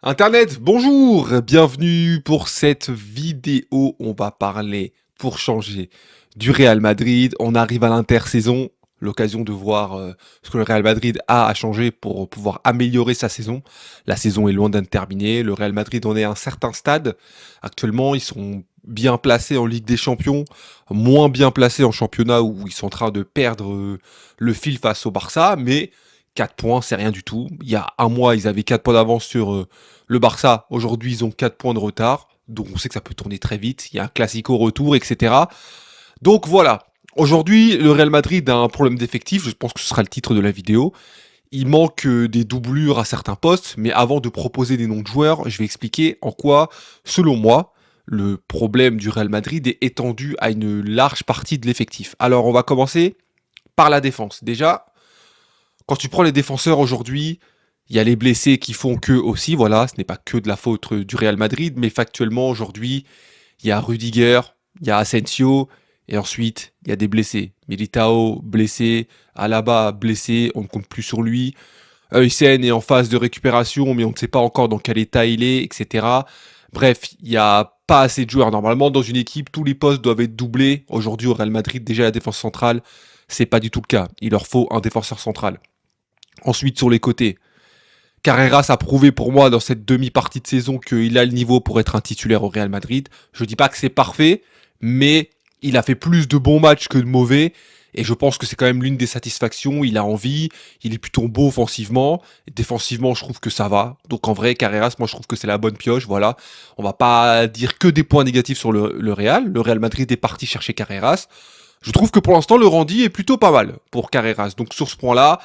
Internet, bonjour, bienvenue pour cette vidéo. On va parler, pour changer, du Real Madrid. On arrive à l'intersaison, l'occasion de voir ce que le Real Madrid a à changer pour pouvoir améliorer sa saison. La saison est loin d'être terminée. Le Real Madrid en est à un certain stade. Actuellement, ils sont bien placés en Ligue des Champions, moins bien placés en championnat où ils sont en train de perdre le fil face au Barça, mais 4 points, c'est rien du tout. Il y a un mois, ils avaient 4 points d'avance sur le Barça. Aujourd'hui, ils ont 4 points de retard. Donc on sait que ça peut tourner très vite. Il y a un classico retour, etc. Donc voilà. Aujourd'hui, le Real Madrid a un problème d'effectif. Je pense que ce sera le titre de la vidéo. Il manque des doublures à certains postes. Mais avant de proposer des noms de joueurs, je vais expliquer en quoi, selon moi, le problème du Real Madrid est étendu à une large partie de l'effectif. Alors on va commencer par la défense. Déjà, quand tu prends les défenseurs aujourd'hui, il y a les blessés qui font que aussi, voilà, ce n'est pas que de la faute du Real Madrid, mais factuellement aujourd'hui, il y a Rudiger, il y a Asensio, et ensuite il y a des blessés. Militao blessé, Alaba blessé, on ne compte plus sur lui. Heusen est en phase de récupération, mais on ne sait pas encore dans quel état il est, etc. Bref, il n'y a pas assez de joueurs. Normalement, dans une équipe, tous les postes doivent être doublés. Aujourd'hui, au Real Madrid, déjà la défense centrale, c'est pas du tout le cas. Il leur faut un défenseur central. Ensuite, sur les côtés, Carreras a prouvé pour moi dans cette demi-partie de saison qu'il a le niveau pour être un titulaire au Real Madrid. Je dis pas que c'est parfait, mais il a fait plus de bons matchs que de mauvais. Et je pense que c'est quand même l'une des satisfactions. Il a envie, il est plutôt beau offensivement. Défensivement, je trouve que ça va. Donc en vrai, Carreras, moi je trouve que c'est la bonne pioche. Voilà. On va pas dire que des points négatifs sur le Real. Le Real Madrid est parti chercher Carreras. Je trouve que pour l'instant, le rendu est plutôt pas mal pour Carreras. Donc sur ce point-là,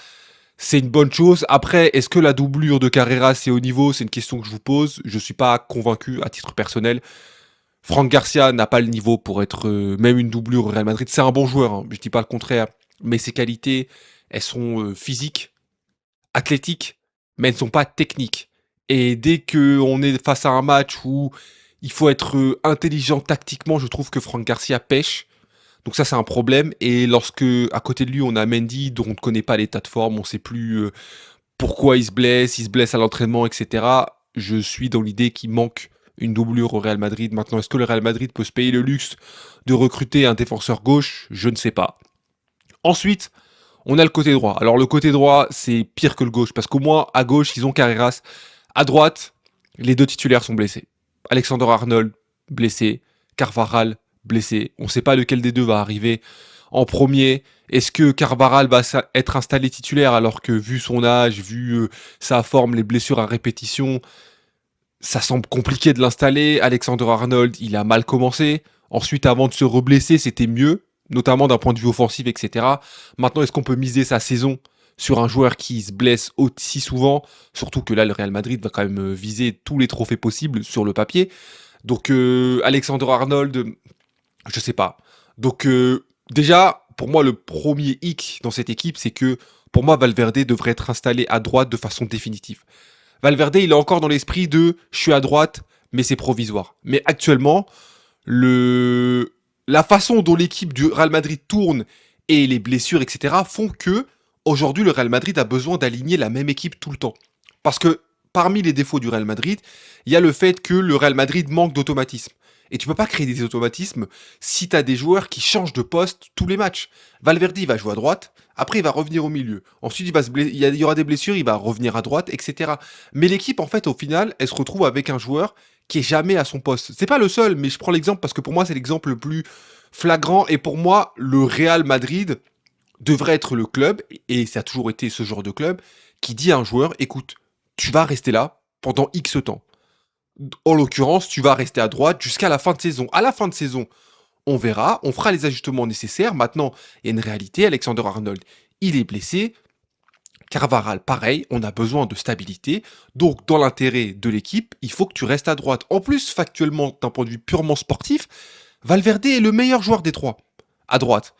c'est une bonne chose. Après, est-ce que la doublure de Carreras est au niveau? C'est une question que je vous pose. Je suis pas convaincu à titre personnel. Franck Garcia n'a pas le niveau pour être même une doublure au Real Madrid. C'est un bon joueur, hein, je dis pas le contraire. Mais ses qualités, elles sont physiques, athlétiques, mais elles ne sont pas techniques. Et dès qu'on est face à un match où il faut être intelligent tactiquement, je trouve que Franck Garcia pêche. Donc ça c'est un problème. Et lorsque à côté de lui on a Mendy dont on ne connaît pas l'état de forme, on ne sait plus pourquoi il se blesse à l'entraînement, etc. Je suis dans l'idée qu'il manque une doublure au Real Madrid. Maintenant, est-ce que le Real Madrid peut se payer le luxe de recruter un défenseur gauche? Je ne sais pas. Ensuite, on a le côté droit. Alors le côté droit, c'est pire que le gauche, parce qu'au moins à gauche, ils ont Carreras. À droite, les deux titulaires sont blessés. Alexander Arnold, blessé. Carvajal, blessé. On ne sait pas lequel des deux va arriver en premier. Est-ce que Carvajal va être installé titulaire alors que vu son âge, vu sa forme, les blessures à répétition, ça semble compliqué de l'installer. Alexander Arnold, il a mal commencé. Ensuite, avant de se reblesser, c'était mieux, notamment d'un point de vue offensif, etc. Maintenant, est-ce qu'on peut miser sa saison sur un joueur qui se blesse aussi souvent? Surtout que là, le Real Madrid va quand même viser tous les trophées possibles sur le papier. Donc, Alexander Arnold, je sais pas. Donc, déjà, pour moi, le premier hic dans cette équipe, c'est que pour moi, Valverde devrait être installé à droite de façon définitive. Valverde, il est encore dans l'esprit de je suis à droite, mais c'est provisoire. Mais actuellement, la façon dont l'équipe du Real Madrid tourne et les blessures, etc., font que aujourd'hui, le Real Madrid a besoin d'aligner la même équipe tout le temps. Parce que parmi les défauts du Real Madrid, il y a le fait que le Real Madrid manque d'automatisme. Et tu peux pas créer des automatismes si tu as des joueurs qui changent de poste tous les matchs. Valverde, il va jouer à droite, après il va revenir au milieu. Ensuite, il y aura des blessures, il va revenir à droite, etc. Mais l'équipe, en fait, au final, elle se retrouve avec un joueur qui est jamais à son poste. C'est pas le seul, mais je prends l'exemple parce que pour moi, c'est l'exemple le plus flagrant. Et pour moi, le Real Madrid devrait être le club, et ça a toujours été ce genre de club, qui dit à un joueur, écoute, tu vas rester là pendant X temps. En l'occurrence, tu vas rester à droite jusqu'à la fin de saison. À la fin de saison, on verra, on fera les ajustements nécessaires. Maintenant, il y a une réalité, Alexander Arnold, il est blessé. Carvajal, pareil, on a besoin de stabilité. Donc, dans l'intérêt de l'équipe, il faut que tu restes à droite. En plus, factuellement, d'un point de vue purement sportif, Valverde est le meilleur joueur des trois, à droite.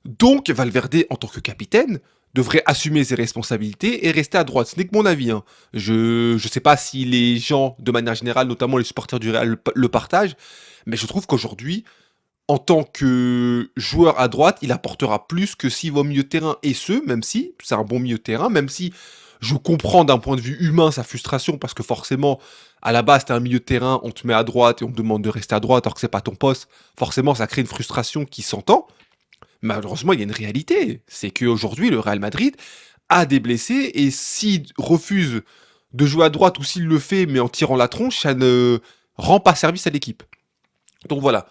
Donc, Valverde, en tant que capitaine, devrait assumer ses responsabilités et rester à droite. Ce n'est que mon avis, hein. Je sais pas si les gens, de manière générale, notamment les supporters du Real, le partagent, mais je trouve qu'aujourd'hui, en tant que joueur à droite, il apportera plus que s'il va au milieu de terrain. Et ce, même si c'est un bon milieu de terrain, même si Je comprends d'un point de vue humain sa frustration parce que forcément, à la base, t'es un milieu de terrain, on te met à droite et on te demande de rester à droite alors que c'est pas ton poste. Forcément, ça crée une frustration qui s'entend. Malheureusement, il y a une réalité. C'est qu'aujourd'hui, le Real Madrid a des blessés et s'il refuse de jouer à droite ou s'il le fait mais en tirant la tronche, ça ne rend pas service à l'équipe. Donc voilà.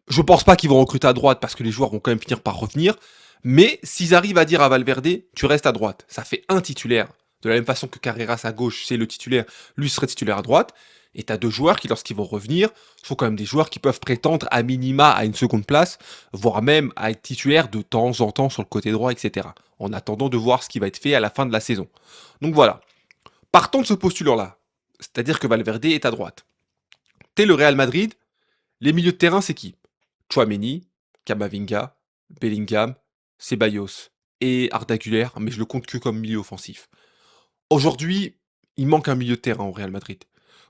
Je pense pas qu'ils vont recruter à droite parce que les joueurs vont quand même finir par revenir. Mais s'ils arrivent à dire à Valverde, tu restes à droite, ça fait un titulaire. De la même façon que Carreras à gauche, c'est le titulaire, lui serait titulaire à droite. Et t'as deux joueurs qui, lorsqu'ils vont revenir, sont quand même des joueurs qui peuvent prétendre à minima à une seconde place, voire même à être titulaire de temps en temps sur le côté droit, etc. En attendant de voir ce qui va être fait à la fin de la saison. Donc voilà. Partons de ce postulat-là, c'est-à-dire que Valverde est à droite. T'es le Real Madrid, les milieux de terrain, c'est qui? Tchouaméni, Camavinga, Bellingham, Ceballos et Arda Güler, mais je le compte que comme milieu offensif. Aujourd'hui, il manque un milieu de terrain au Real Madrid.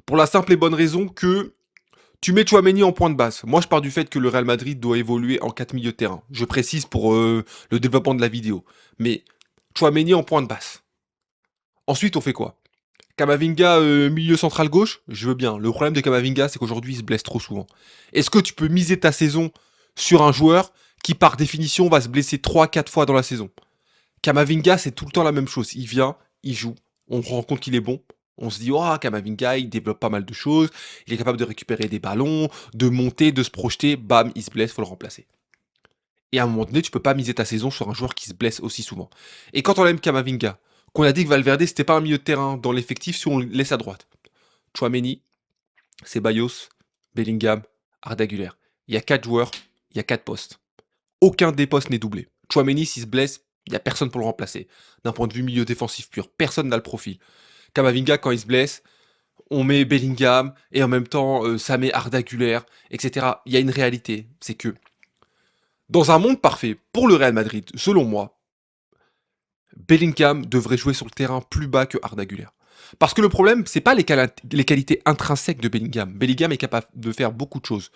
Pour la simple et bonne raison que tu mets Tchouaméni en point de base. Moi, je pars du fait que le Real Madrid doit évoluer en 4 milieux de terrain. Je précise pour le développement de la vidéo. Mais Tchouaméni en point de base. Ensuite, on fait quoi? Camavinga, milieu central gauche, je veux bien. Le problème de Camavinga, c'est qu'aujourd'hui, il se blesse trop souvent. Est-ce que tu peux miser ta saison sur un joueur qui, par définition, va se blesser 3-4 fois dans la saison? Camavinga, c'est tout le temps la même chose. Il vient, il joue, on se rend compte qu'il est bon. On se dit, oh, Camavinga, il développe pas mal de choses. Il est capable de récupérer des ballons, de monter, de se projeter. Bam, il se blesse, faut le remplacer. Et à un moment donné, tu peux pas miser ta saison sur un joueur qui se blesse aussi souvent. Et quand on aime Camavinga, qu'on a dit que Valverde, c'était pas un milieu de terrain dans l'effectif si on le laisse à droite. Chouameni, Ceballos, Bellingham, Arda Güler. Il y a 4 joueurs, il y a 4 postes. Aucun des postes n'est doublé. Chouameni, s'il se blesse, il n'y a personne pour le remplacer. D'un point de vue milieu défensif pur, personne n'a le profil. Camavinga, quand il se blesse, on met Bellingham et en même temps, ça met Arda Güler, etc. Il y a une réalité, c'est que dans un monde parfait, pour le Real Madrid, selon moi, Bellingham devrait jouer sur le terrain plus bas que Arda Güler. Parce que le problème, c'est pas les qualités intrinsèques de Bellingham. Bellingham est capable de faire beaucoup de choses.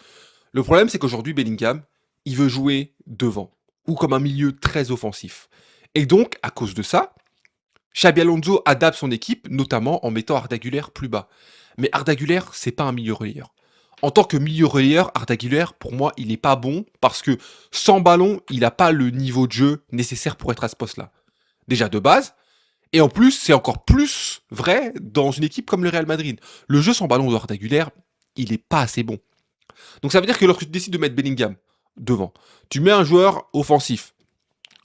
Le problème, c'est qu'aujourd'hui, Bellingham, il veut jouer devant, ou comme un milieu très offensif. Et donc, à cause de ça, Xabi Alonso adapte son équipe, notamment en mettant Arda Güler plus bas. Mais Arda Güler, c'est pas un milieu relayeur. En tant que milieu relayeur, Arda Güler, pour moi, il n'est pas bon, parce que sans ballon, il n'a pas le niveau de jeu nécessaire pour être à ce poste-là. Déjà de base, et en plus, c'est encore plus vrai dans une équipe comme le Real Madrid. Le jeu sans ballon de Arda Güler, il n'est pas assez bon. Donc ça veut dire que lorsque tu décides de mettre Bellingham devant, tu mets un joueur offensif,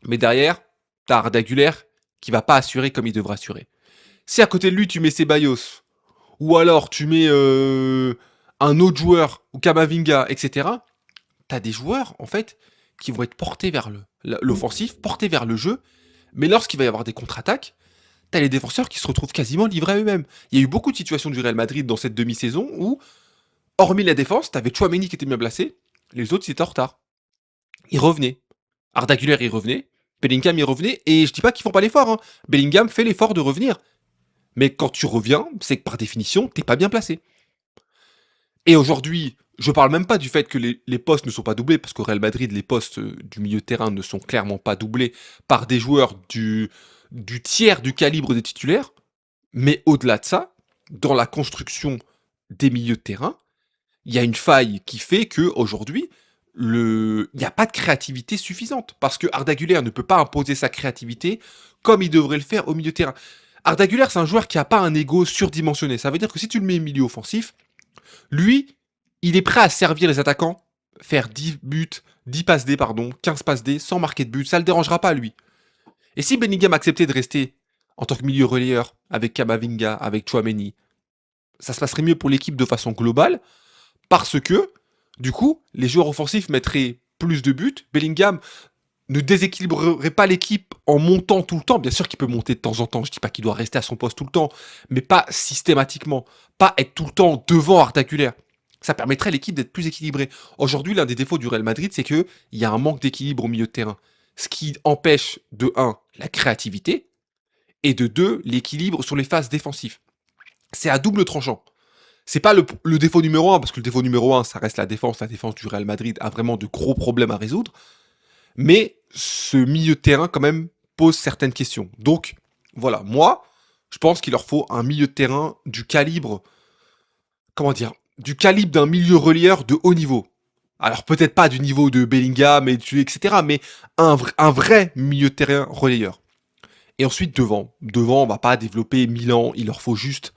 mais derrière, t'as Arda Güler qui va pas assurer comme il devrait assurer. Si à côté de lui, tu mets Ceballos, ou alors tu mets un autre joueur, ou Camavinga, etc., t'as des joueurs, en fait, qui vont être portés vers l'offensif, portés vers le jeu, mais lorsqu'il va y avoir des contre-attaques, t'as les défenseurs qui se retrouvent quasiment livrés à eux-mêmes. Il y a eu beaucoup de situations du Real Madrid dans cette demi-saison où, hormis la défense, t'avais Tchouaméni qui était bien placé, les autres ils étaient en retard. Ils revenaient. Arda Güler il revenait, Bellingham il revenait, et je dis pas qu'ils font pas l'effort, hein. Bellingham fait l'effort de revenir. Mais quand tu reviens, c'est que par définition, t'es pas bien placé. Et aujourd'hui, je parle même pas du fait que les postes ne sont pas doublés, parce qu'au Real Madrid, les postes du milieu de terrain ne sont clairement pas doublés par des joueurs du tiers du calibre des titulaires. Mais au-delà de ça, dans la construction des milieux de terrain, il y a une faille qui fait que aujourd'hui, il n'y a pas de créativité suffisante. Parce que Arda Güler ne peut pas imposer sa créativité comme il devrait le faire au milieu de terrain. Arda Güler, c'est un joueur qui n'a pas un ego surdimensionné. Ça veut dire que si tu le mets milieu offensif, lui, il est prêt à servir les attaquants, faire 10 buts, 10 passes D, pardon, 15 passes D, sans marquer de but, ça le dérangera pas, lui. Et si Bellingham acceptait de rester en tant que milieu relayeur avec Camavinga, avec Tchouaméni, ça se passerait mieux pour l'équipe de façon globale, parce que, du coup, les joueurs offensifs mettraient plus de buts, Bellingham ne déséquilibrerait pas l'équipe en montant tout le temps. Bien sûr qu'il peut monter de temps en temps, je dis pas qu'il doit rester à son poste tout le temps, mais pas systématiquement, pas être tout le temps devant Arda Güler. Ça permettrait à l'équipe d'être plus équilibrée. Aujourd'hui, l'un des défauts du Real Madrid, c'est qu'il y a un manque d'équilibre au milieu de terrain. Ce qui empêche, de 1, la créativité, et de 2, l'équilibre sur les phases défensives. C'est à double tranchant. C'est pas le défaut numéro 1, parce que le défaut numéro 1, ça reste la défense. La défense du Real Madrid a vraiment de gros problèmes à résoudre. Mais ce milieu de terrain, quand même, pose certaines questions. Donc, Voilà, moi, je pense qu'il leur faut un milieu de terrain du calibre, comment dire, du calibre d'un milieu relayeur de haut niveau. Alors peut-être pas du niveau de Bellingham etc. Mais un vrai milieu de terrain relayeur. Et ensuite devant, on va pas développer 1000 ans, il leur faut juste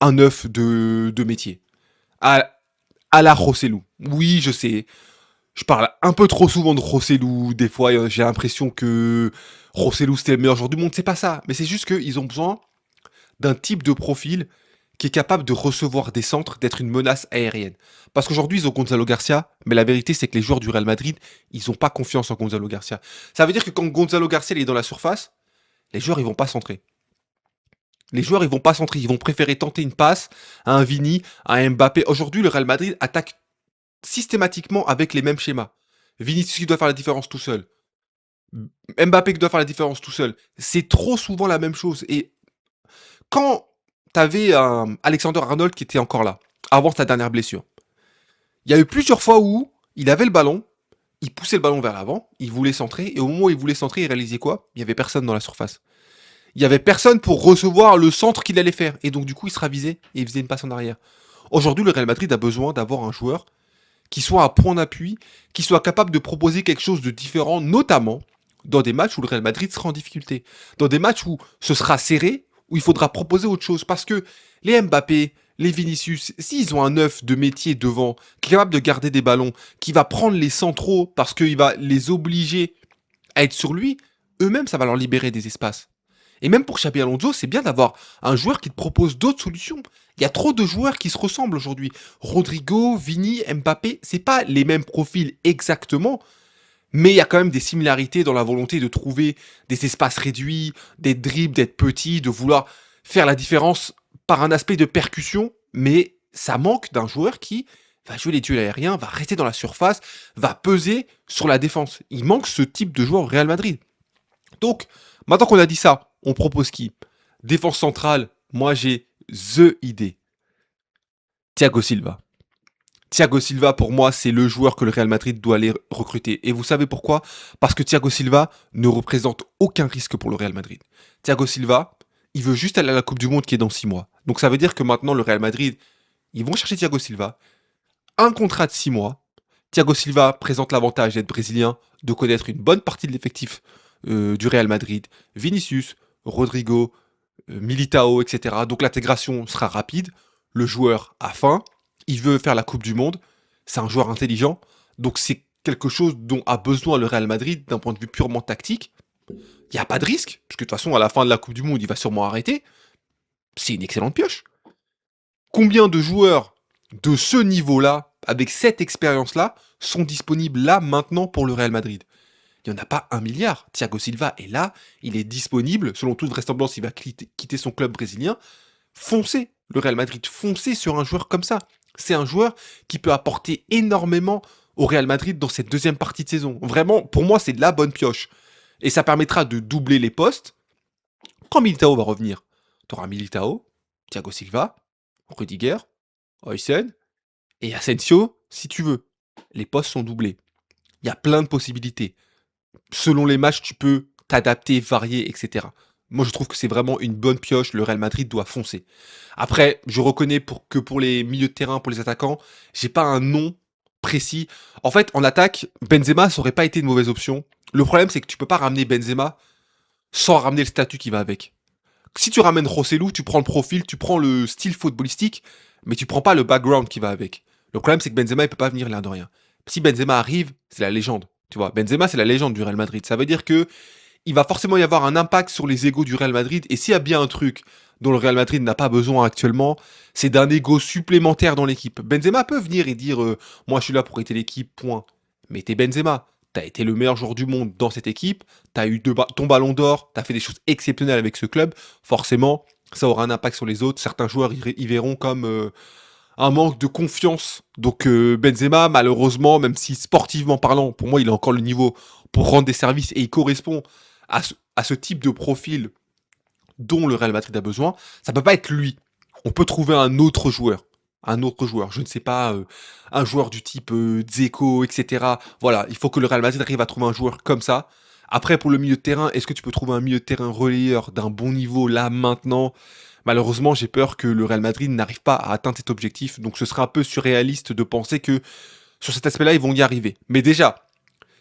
un œuf de métier. À, à la Rossellou. Oui, je sais, je parle un peu trop souvent de Rossellou. Des fois, j'ai l'impression que Rossellou c'était le meilleur joueur du monde. C'est pas ça. Mais c'est juste qu'ils ont besoin d'un type de profil qui est capable de recevoir des centres, d'être une menace aérienne. Parce qu'aujourd'hui, ils ont Gonzalo Garcia, mais la vérité, c'est que les joueurs du Real Madrid, ils n'ont pas confiance en Gonzalo Garcia. Ça veut dire que quand Gonzalo Garcia il est dans la surface, les joueurs, ils vont pas centrer. Les joueurs, ils vont pas centrer. Ils vont préférer tenter une passe à un Vini, à un Mbappé. Aujourd'hui, le Real Madrid attaque systématiquement avec les mêmes schémas. Vinicius qui doit faire la différence tout seul. Mbappé qui doit faire la différence tout seul. C'est trop souvent la même chose. Et quand t'avais un Alexander Arnold qui était encore là, avant sa dernière blessure, il y a eu plusieurs fois où il avait le ballon, il poussait le ballon vers l'avant, il voulait centrer, et au moment où il voulait centrer, il réalisait quoi? Il y avait personne dans la surface. Il y avait personne pour recevoir le centre qu'il allait faire. Et donc du coup, il se ravisait et il faisait une passe en arrière. Aujourd'hui, le Real Madrid a besoin d'avoir un joueur qui soit à point d'appui, qui soit capable de proposer quelque chose de différent, notamment dans des matchs où le Real Madrid sera en difficulté. Dans des matchs où ce sera serré, où il faudra proposer autre chose. Parce que les Mbappé, les Vinicius, s'ils ont un œuf de métier devant, qui est capable de garder des ballons, qui va prendre les centraux parce qu'il va les obliger à être sur lui, eux-mêmes, ça va leur libérer des espaces. Et même pour Xabi Alonso, c'est bien d'avoir un joueur qui te propose d'autres solutions. Il y a trop de joueurs qui se ressemblent aujourd'hui. Rodrigo, Vini, Mbappé, c'est pas les mêmes profils exactement, mais il y a quand même des similarités dans la volonté de trouver des espaces réduits, des dribbles, d'être petit, de vouloir faire la différence par un aspect de percussion, mais ça manque d'un joueur qui va jouer les duels aériens, va rester dans la surface, va peser sur la défense. Il manque ce type de joueur au Real Madrid. Donc, maintenant qu'on a dit ça, on propose qui? Défense centrale, moi j'ai THE idée. Thiago Silva. Thiago Silva, pour moi, c'est le joueur que le Real Madrid doit aller recruter. Et vous savez pourquoi? Parce que Thiago Silva ne représente aucun risque pour le Real Madrid. Thiago Silva, il veut juste aller à la Coupe du Monde qui est dans 6 mois. Donc ça veut dire que maintenant, le Real Madrid, ils vont chercher Thiago Silva. Un contrat de 6 mois. Thiago Silva présente l'avantage d'être brésilien, de connaître une bonne partie de l'effectif du Real Madrid. Vinicius, Rodrigo, Militao, etc. Donc l'intégration sera rapide. Le joueur a faim. Il veut faire la Coupe du Monde. C'est un joueur intelligent. Donc c'est quelque chose dont a besoin le Real Madrid d'un point de vue purement tactique. Il n'y a pas de risque, puisque de toute façon, à la fin de la Coupe du Monde, il va sûrement arrêter. C'est une excellente pioche. Combien de joueurs de ce niveau-là, avec cette expérience-là, sont disponibles là, maintenant, pour le Real Madrid? Il n'y en a pas 1 milliard. Thiago Silva est là, il est disponible. Selon toute vraisemblance, il va quitter son club brésilien. Foncez, le Real Madrid, foncez sur un joueur comme ça. C'est un joueur qui peut apporter énormément au Real Madrid dans cette deuxième partie de saison. Vraiment, pour moi, c'est de la bonne pioche. Et ça permettra de doubler les postes. Quand Militao va revenir, tu auras Militao, Thiago Silva, Rudiger, Oysen et Asensio, si tu veux. Les postes sont doublés. Il y a plein de possibilités. Selon les matchs, tu peux t'adapter, varier, etc. Moi, je trouve que c'est vraiment une bonne pioche. Le Real Madrid doit foncer. Après, je reconnais que pour les milieux de terrain, pour les attaquants, j'ai pas un nom précis. En fait, en attaque, Benzema, ça aurait pas été une mauvaise option. Le problème, c'est que tu peux pas ramener Benzema sans ramener le statut qui va avec. Si tu ramènes Rossellou, tu prends le profil, tu prends le style footballistique, mais tu prends pas le background qui va avec. Le problème, c'est que Benzema, il peut pas venir l'air de rien. Si Benzema arrive, c'est la légende. Tu vois, Benzema, c'est la légende du Real Madrid. Ça veut dire que il va forcément y avoir un impact sur les égos du Real Madrid. Et s'il y a bien un truc dont le Real Madrid n'a pas besoin actuellement, c'est d'un ego supplémentaire dans l'équipe. Benzema peut venir et dire moi, je suis là pour aider l'équipe, point. Mais t'es Benzema. T'as été le meilleur joueur du monde dans cette équipe. T'as eu ton ballon d'or. T'as fait des choses exceptionnelles avec ce club. Forcément, ça aura un impact sur les autres. Certains joueurs y verront comme un manque de confiance. Donc Benzema, malheureusement, même si sportivement parlant, pour moi, il a encore le niveau pour rendre des services et il correspond à ce type de profil dont le Real Madrid a besoin, ça peut pas être lui. On peut trouver un autre joueur. Un autre joueur, je ne sais pas, un joueur du type Dzeko, etc. Voilà, il faut que le Real Madrid arrive à trouver un joueur comme ça, Après, pour le milieu de terrain, est-ce que tu peux trouver un milieu de terrain relayeur d'un bon niveau là, maintenant? Malheureusement, j'ai peur que le Real Madrid n'arrive pas à atteindre cet objectif. Donc, ce serait un peu surréaliste de penser que sur cet aspect-là, ils vont y arriver. Mais déjà,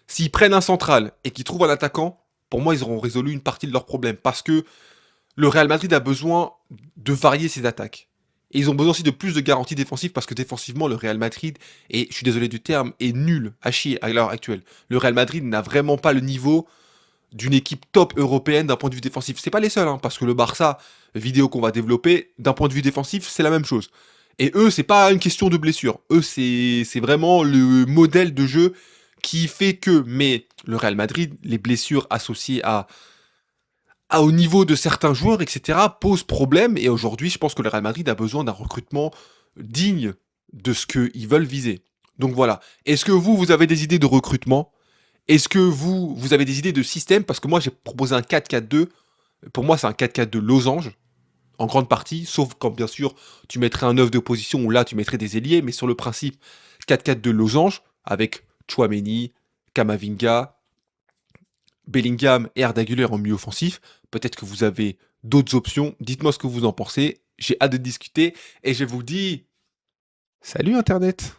s'ils prennent un central et qu'ils trouvent un attaquant, pour moi, ils auront résolu une partie de leurs problèmes. Parce que le Real Madrid a besoin de varier ses attaques. Et ils ont besoin aussi de plus de garanties défensives parce que défensivement, le Real Madrid, et je suis désolé du terme, est nul à chier à l'heure actuelle. Le Real Madrid n'a vraiment pas le niveau d'une équipe top européenne d'un point de vue défensif. C'est pas les seuls, hein, parce que le Barça, vidéo qu'on va développer, d'un point de vue défensif, c'est la même chose. Et eux, c'est pas une question de blessure. Eux, c'est vraiment le modèle de jeu qui fait que. Mais le Real Madrid, les blessures associées au niveau de certains joueurs, etc., posent problème. Et aujourd'hui, je pense que le Real Madrid a besoin d'un recrutement digne de ce qu'ils veulent viser. Donc voilà. Est-ce que vous avez des idées de recrutement? Est-ce que vous avez des idées de système? Parce que moi, j'ai proposé un 4-4-2. Pour moi, c'est un 4-4-2 losange, en grande partie, sauf quand, bien sûr, tu mettrais un 9 de position où là, tu mettrais des ailiers. Mais sur le principe, 4-4-2 losange, avec Chouameni, Kamavinga, Bellingham et Arda Güler en milieu offensif. Peut-être que vous avez d'autres options. Dites-moi ce que vous en pensez. J'ai hâte de discuter. Et je vous dis... Salut Internet!